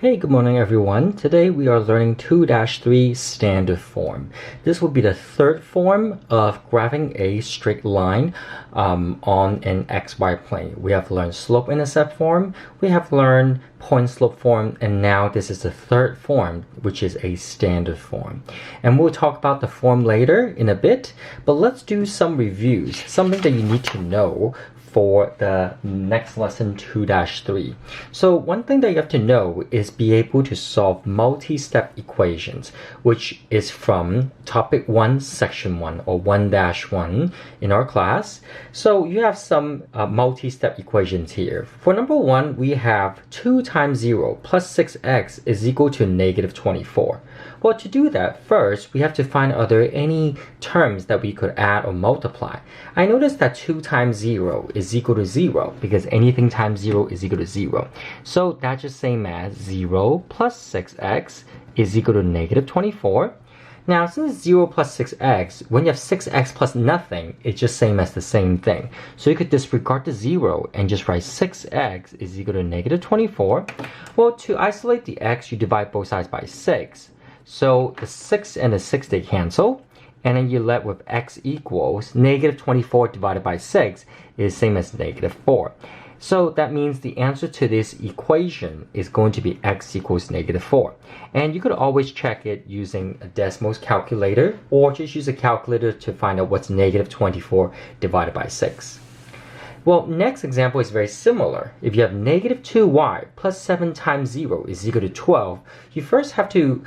Hey, good morning everyone. Today we are learning 2-3 standard form. This will be the third form of graphing a straight line on an XY plane. We have learned slope-intercept form, we have learned point-slope form, and now this is the third form, which is a standard form. And we'll talk about the form later in a bit, but let's do some reviews, something that you need to know for the next lesson 2-3. So one thing that you have to know is be able to solve multi-step equations, which is from topic 1 section 1 or 1-1 in our class. So you have some multi-step equations here. For number 1, we have 2 times 0 plus 6x is equal to negative 24. Well, to do that, first we have to find are there any terms that we could add or multiply. I noticed that 2 times 0 is equal to 0 because anything times 0 is equal to 0. So that's just same as 0 plus 6x is equal to negative 24. Now, since 0 plus 6x, when you have 6x plus nothing, it's just same as the same thing. So you could disregard the 0 and just write 6x is equal to negative 24. Well, to isolate the x, you divide both sides by 6. So the 6 and the 6, they cancel. And then you're left with x equals negative 24 divided by 6 is same as negative 4. So that means the answer to this equation is going to be x equals negative 4. And you could always check it using a Desmos calculator or just use a calculator to find out what's negative 24 divided by 6. Well, next example is very similar. If you have negative 2y plus 7 times 0 is equal to 12, you first have to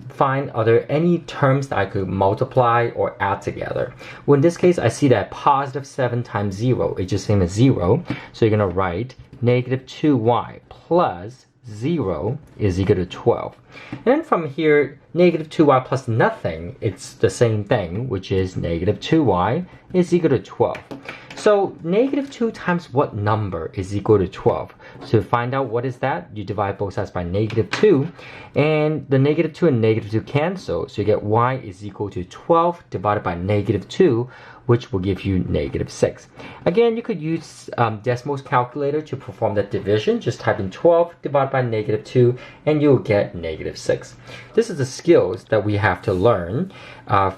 find are there any terms that I could multiply or add together. Well, in this case, I see that positive 7 times 0 is just same as 0. So you're going to write negative 2y plus 0 is equal to 12. And then from here, negative 2y plus nothing, it's the same thing, which is negative 2y is equal to 12. So negative 2 times what number is equal to 12? So to find out what is that, you divide both sides by negative 2. And the negative 2 and negative 2 cancel. So you get y is equal to 12 divided by negative 2, which will give you negative 6. Again, you could use Desmos calculator to perform that division. Just type in 12 divided by negative 2 and you'll get negative 6. This is the skills that we have to learn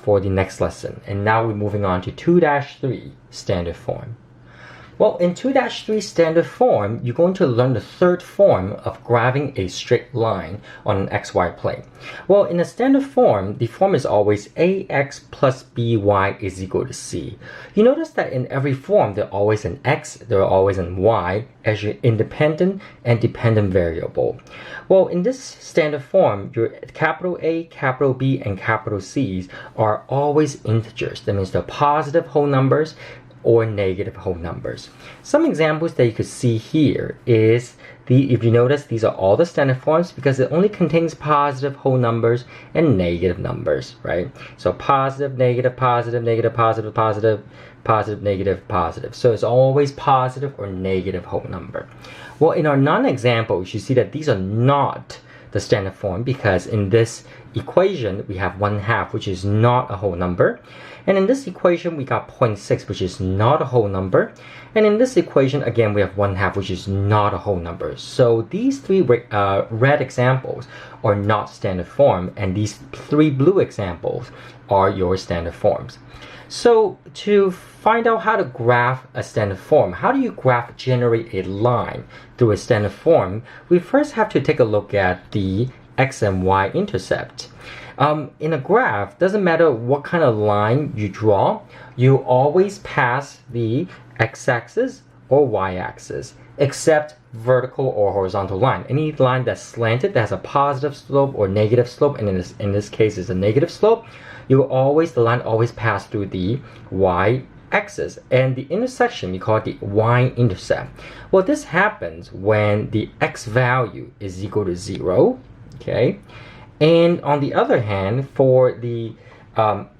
for the next lesson. And now we're moving on to 2-3 standard form. Well, in 2-3 standard form, you're going to learn the third form of graphing a straight line on an xy plane. Well, in a standard form, the form is always ax plus by is equal to c. You notice that in every form, there's always an x, there's always an y as your independent and dependent variable. Well, in this standard form, your capital A, capital B, and capital C's are always integers. That means they're positive whole numbers or negative whole numbers. Some examples that you could see here is if you notice, these are all the standard forms because it only contains positive whole numbers and negative numbers, right? So positive, negative, positive, negative, positive, positive, positive, negative, positive. So it's always positive or negative whole number. Well, in our non-examples, you see that these are not the standard form because in this equation we have 1/2, which is not a whole number, and in this equation we got 0.6, which is not a whole number, and in this equation again we have 1/2, which is not a whole number. So these three red examples are not standard form, and these three blue examples are your standard forms. So to find out how to graph a standard form, how do you generate a line through a standard form, we first have to take a look at the x and y intercept. In a graph, doesn't matter what kind of line you draw, you always pass the x-axis or y-axis, except vertical or horizontal line. Any line that's slanted, that has a positive slope or negative slope, and in this case is a negative slope, the line always pass through the y-axis, and the intersection we call it the y-intercept. Well, this happens when the x value is equal to 0, okay? And on the other hand, for the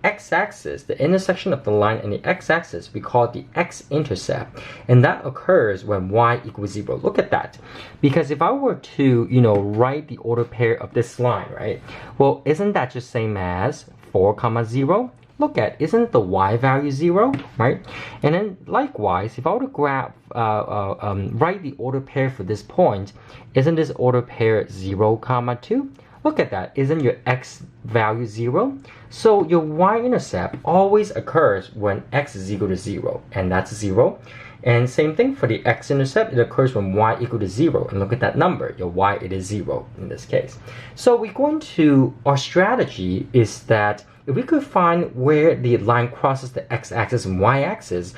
x-axis, the intersection of the line and the x-axis, we call it the x-intercept, and that occurs when y equals 0. Look at that, because if I were to, write the order pair of this line, right? Well, isn't that just same as 4, 0, look at, isn't the y value 0, right? And then likewise, if I were to write the order pair for this point, isn't this order pair 0, 2? Look at that, isn't your x value 0? So your y-intercept always occurs when x is equal to 0, and that's 0. And same thing for the x-intercept, it occurs when y equal to 0. And look at that number, your y, it is 0 in this case. So our strategy is that if we could find where the line crosses the x-axis and y-axis,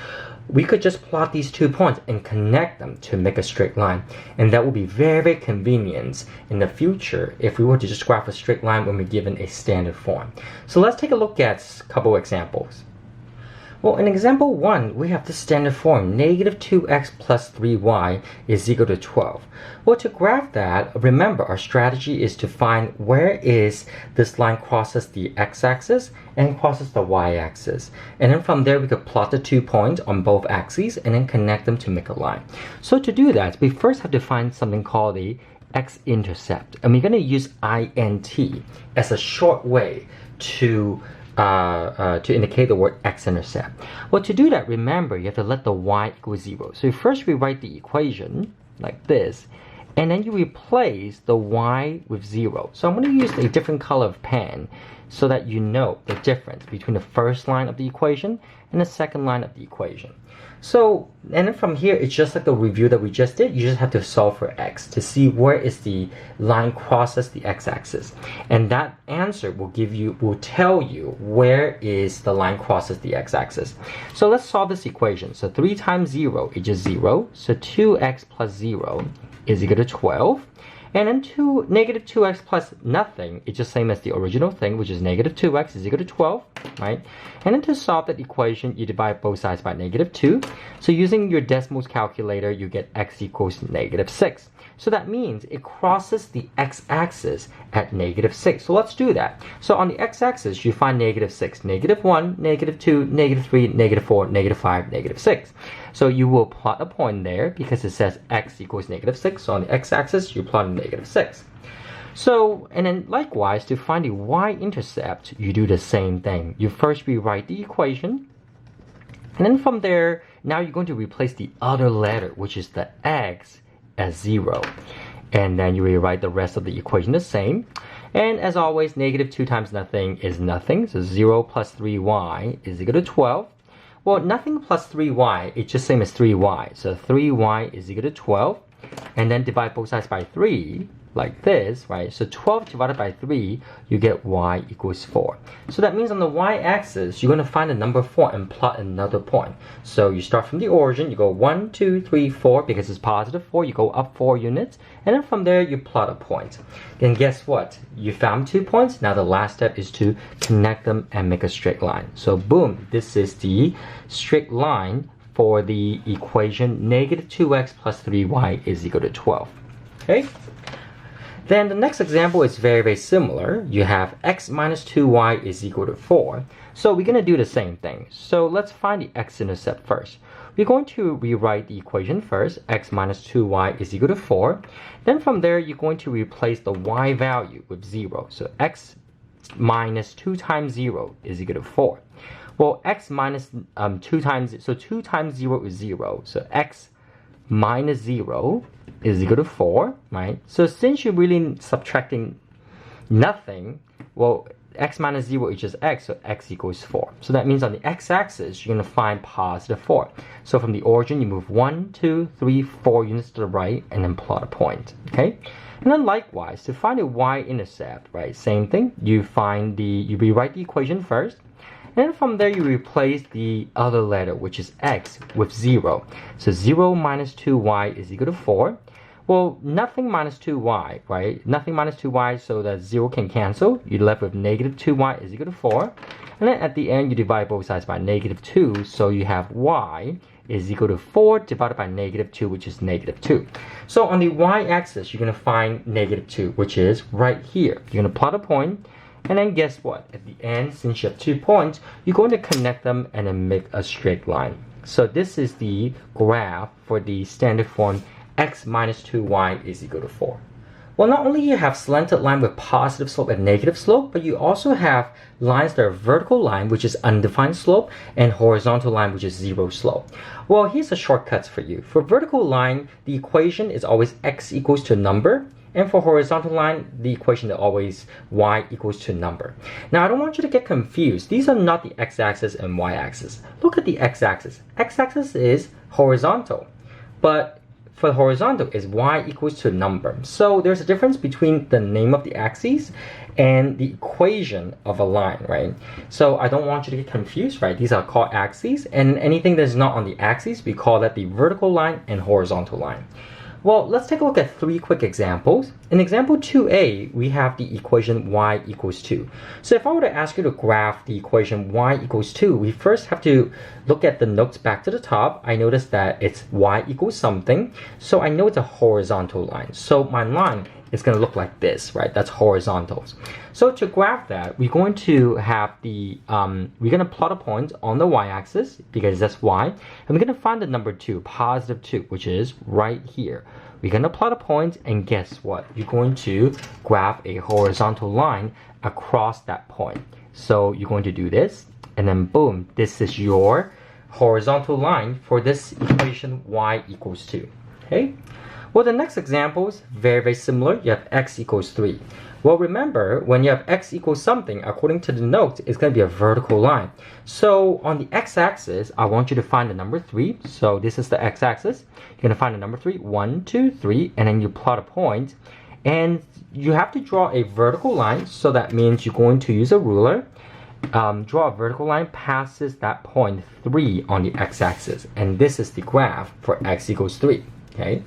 we could just plot these 2 points and connect them to make a straight line. And that will be very, very convenient in the future if we were to just graph a straight line when we're given a standard form. So let's take a look at a couple examples. Well, in example 1, we have the standard form, negative 2x plus 3y is equal to 12. Well, to graph that, remember our strategy is to find where is this line crosses the x-axis and crosses the y-axis. And then from there, we could plot the 2 points on both axes and then connect them to make a line. So to do that, we first have to find something called the x-intercept. And we're going to use int as a short way to indicate the word x-intercept. Well, to do that, remember, you have to let the y equal 0. So first we write the equation like this, and then you replace the y with 0. So I'm going to use a different color of pen so that you know the difference between the first line of the equation and the second line of the equation. So, and then from here, it's just like the review that we just did. You just have to solve for x to see where is the line crosses the x-axis. And that answer will tell you where is the line crosses the x-axis. So let's solve this equation. So 3 times 0 is just 0. So 2x plus 0 is equal to 12. And then negative 2x plus nothing is just same as the original thing, which is negative 2x is equal to 12, right? And then to solve that equation, you divide both sides by negative 2. So using your decimals calculator, you get x equals negative 6. So that means it crosses the x-axis at negative 6. So let's do that. So on the x-axis, you find negative 6, negative 1, negative 2, negative 3, negative 4, negative 5, negative 6. So you will plot a point there because it says x equals negative 6. So on the x-axis, you plot negative 6. So, and then likewise, to find the y-intercept, you do the same thing. You first rewrite the equation. And then from there, now you're going to replace the other letter, which is the x, as 0. And then you rewrite the rest of the equation the same. And as always, negative 2 times nothing is nothing. So 0 plus 3y is equal to 12. Well, nothing plus 3y, it's just same as 3y. So 3y is equal to 12. And then divide both sides by 3, like this, right? So 12 divided by 3, you get y equals 4. So that means on the y-axis, you're going to find the number 4 and plot another point. So you start from the origin, you go 1, 2, 3, 4, because it's positive 4, you go up 4 units, and then from there, you plot a point. Then guess what? You found 2 points. Now the last step is to connect them and make a straight line. So boom, this is the straight line for the equation negative 2x plus 3y is equal to 12. Okay? Then the next example is very, very similar. You have x minus 2y is equal to 4. So we're going to do the same thing. So let's find the x-intercept first. We're going to rewrite the equation first. X minus 2y is equal to 4. Then from there, you're going to replace the y value with 0. So x minus 2 times 0 is equal to 4. Well, x minus 2 times 0 is 0. So x minus 0 is equal to 4, right? So since you're really subtracting nothing, well, x minus 0 is just x, so x equals 4. So that means on the x-axis, you're going to find positive 4. So from the origin, you move 1, 2, 3, 4 units to the right, and then plot a point, okay? And then likewise, to find a y-intercept, right, same thing. You rewrite the equation first, and then from there, you replace the other letter, which is x, with 0. So 0 minus 2y is equal to 4. Well, nothing minus 2y, right? Nothing minus 2y, so that 0 can cancel. You're left with negative 2y is equal to 4. And then at the end, you divide both sides by negative 2. So you have y is equal to 4 divided by negative 2, which is negative 2. So on the y-axis, you're going to find negative 2, which is right here. You're going to plot a point. And then guess what? At the end, since you have 2 points, you're going to connect them and then make a straight line. So this is the graph for the standard form x minus 2y is equal to 4. Well, not only you have slanted line with positive slope and negative slope, but you also have lines that are vertical line, which is undefined slope, and horizontal line, which is zero slope. Well, here's the shortcuts for you. For vertical line, the equation is always x equals to a number. And for horizontal line, the equation is always y equals to a number. Now, I don't want you to get confused. These are not the x-axis and y-axis. Look at the x-axis. X-axis is horizontal, but for the horizontal is y equals to a number. So there's a difference between the name of the axes and the equation of a line, right? So I don't want you to get confused, right? These are called axes, and anything that is not on the axes, we call that the vertical line and horizontal line. Well, let's take a look at 3 quick examples. In example 2a, we have the equation y equals 2. So if I were to ask you to graph the equation y equals 2, we first have to look at the notes back to the top. I notice that it's y equals something, so I know it's a horizontal line. So my line is going to look like this, right? That's horizontals. So to graph that, we're going to have the, we're going to plot a point on the y-axis because that's y, and we're going to find the number 2, positive 2, which is right here. We're going to plot a point, and guess what? You're going to graph a horizontal line across that point. So you're going to do this, and then boom, this is your horizontal line for this equation y equals 2, okay? Well, the next example is very, very similar. You have x equals 3. Well, remember, when you have x equals something, according to the note, it's going to be a vertical line. So on the x-axis, I want you to find the number 3. So this is the x-axis. You're going to find the number 3, 1, 2, 3, and then you plot a point. And you have to draw a vertical line, so that means you're going to use a ruler. Draw a vertical line passes that point 3 on the x-axis. And this is the graph for x equals 3, okay?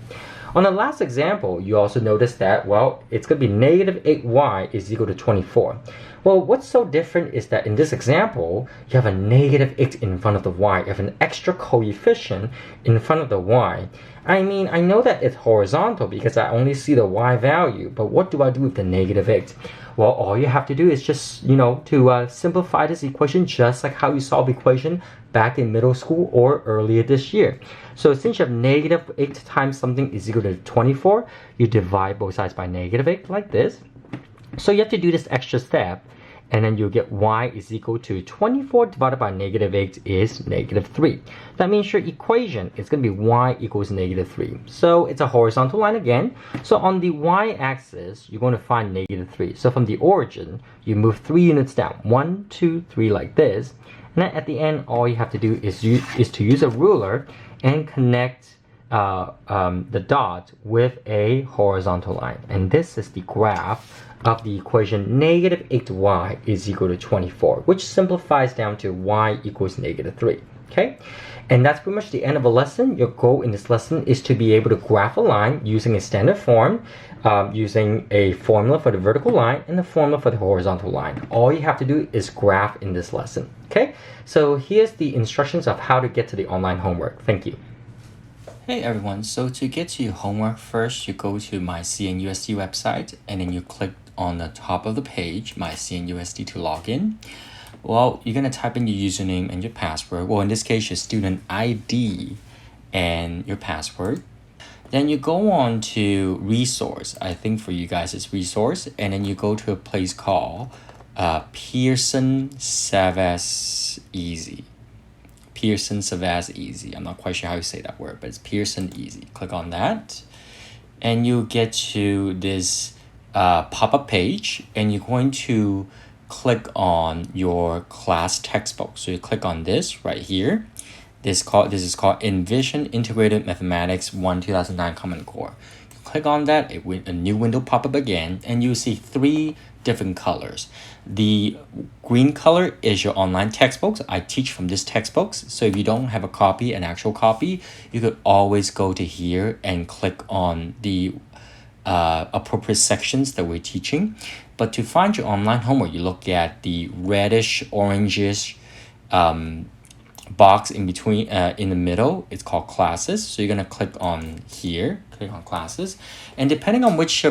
On the last example, you also notice that, well, it's going to be negative 8y is equal to 24. Well, what's so different is that in this example, you have a negative 8 in front of the y. You have an extra coefficient in front of the y. I mean, I know that it's horizontal because I only see the y value, but what do I do with the negative 8? Well, all you have to do is just, to simplify this equation just like how you solve equation back in middle school or earlier this year. So since you have negative 8 times something is equal to 24, you divide both sides by negative 8 like this. So you have to do this extra step, and then you get y is equal to 24 divided by negative 8 is negative 3. That means your equation is going to be y equals negative 3. So it's a horizontal line again. So on the y-axis, you're going to find negative 3. So from the origin, you move 3 units down. 1, 2, 3 like this. And then at the end, all you have to do is to use a ruler and connect the dot with a horizontal line. And this is the graph of the equation negative 8y is equal to 24, which simplifies down to y equals negative 3. Okay? And that's pretty much the end of a lesson. Your goal in this lesson is to be able to graph a line using a standard form, using a formula for the vertical line and the formula for the horizontal line. All you have to do is graph in this lesson. Okay? So here's the instructions of how to get to the online homework. Thank you. Hey everyone, so to get to your homework, first you go to my CNUSD website and then you click on the top of the page, my CNUSD, to log in. Well, you're going to type in your username and your password. Well, in this case, your student ID and your password. Then you go on to resource. I think for you guys it's resource. And then you go to a place called Pearson Savas Easy. Pearson Savas Easy. I'm not quite sure how you say that word, but it's Pearson Easy. Click on that. And you get to this pop-up page, and you're going to click on your class textbook. So you click on this right here. This is called Envision Integrated Mathematics 1 2009 Common Core. You click on that, a new window pop up again, and you see 3 different colors. The green color is your online textbooks. I teach from this textbooks. So if you don't have a copy, an actual copy, you could always go to here and click on the appropriate sections that we're teaching. But to find your online homework, you look at the reddish, orangish box in between, in the middle. It's called classes. So you're gonna click on here, click on classes, and depending on which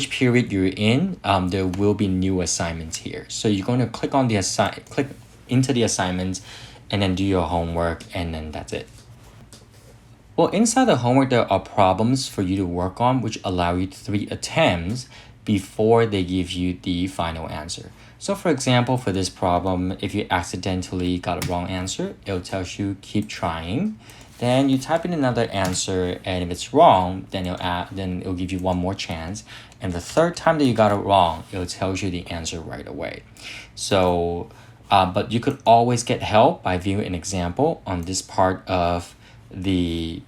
period you're in, there will be new assignments here. So you're going to click on the click into the assignments, and then do your homework, and then that's it. Well, inside the homework, there are problems for you to work on which allow you 3 attempts before they give you the final answer. So for example, for this problem, if you accidentally got a wrong answer, it'll tell you keep trying. Then you type in another answer, and if it's wrong, then it'll give you one more chance. And the third time that you got it wrong, it'll tell you the answer right away. So, but you could always get help by viewing an example on this part of the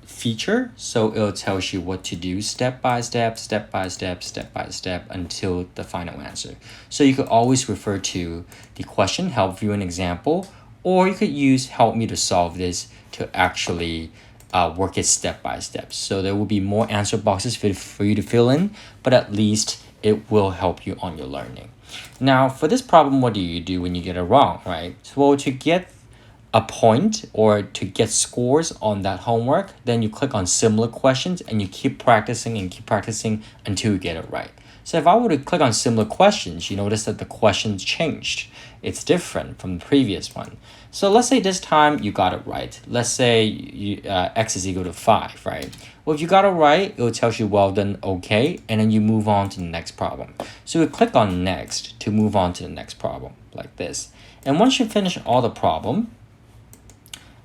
feature. So it'll tell you what to do step by step, step by step, step by step until the final answer. So you could always refer to the question, help view an example, or you could use help me to solve this to actually work it step by step. So there will be more answer boxes for you to fill in, but at least it will help you on your learning. Now for this problem, what do you do when you get it wrong, right? So to get a point or to get scores on that homework, then you click on similar questions and you keep practicing until you get it right. So if I were to click on similar questions, you notice that the questions changed. It's different from the previous one. So let's say this time you got it right. Let's say x is equal to 5, right? Well, if you got it right, it will tell you well done, okay, and then you move on to the next problem. So you click on next to move on to the next problem, like this. And once you finish all the problem,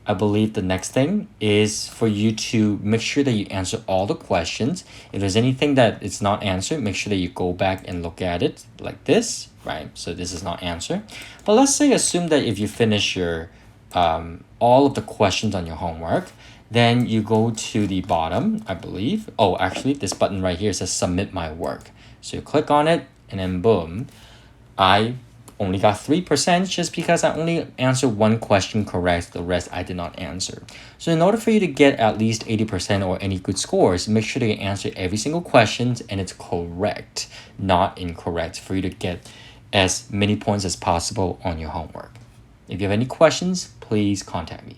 I believe the next thing is for you to make sure that you answer all the questions. If there's anything that is not answered, make sure that you go back and look at it like this, right? So this is not answered. But let's say assume that if you finish your all of the questions on your homework, then you go to the bottom, I believe. Oh, actually, this button right here says submit my work. So you click on it and then boom, I only got 3% just because I only answered one question correct, the rest I did not answer. So in order for you to get at least 80% or any good scores, make sure that you answer every single question and it's correct, not incorrect, for you to get as many points as possible on your homework. If you have any questions, please contact me.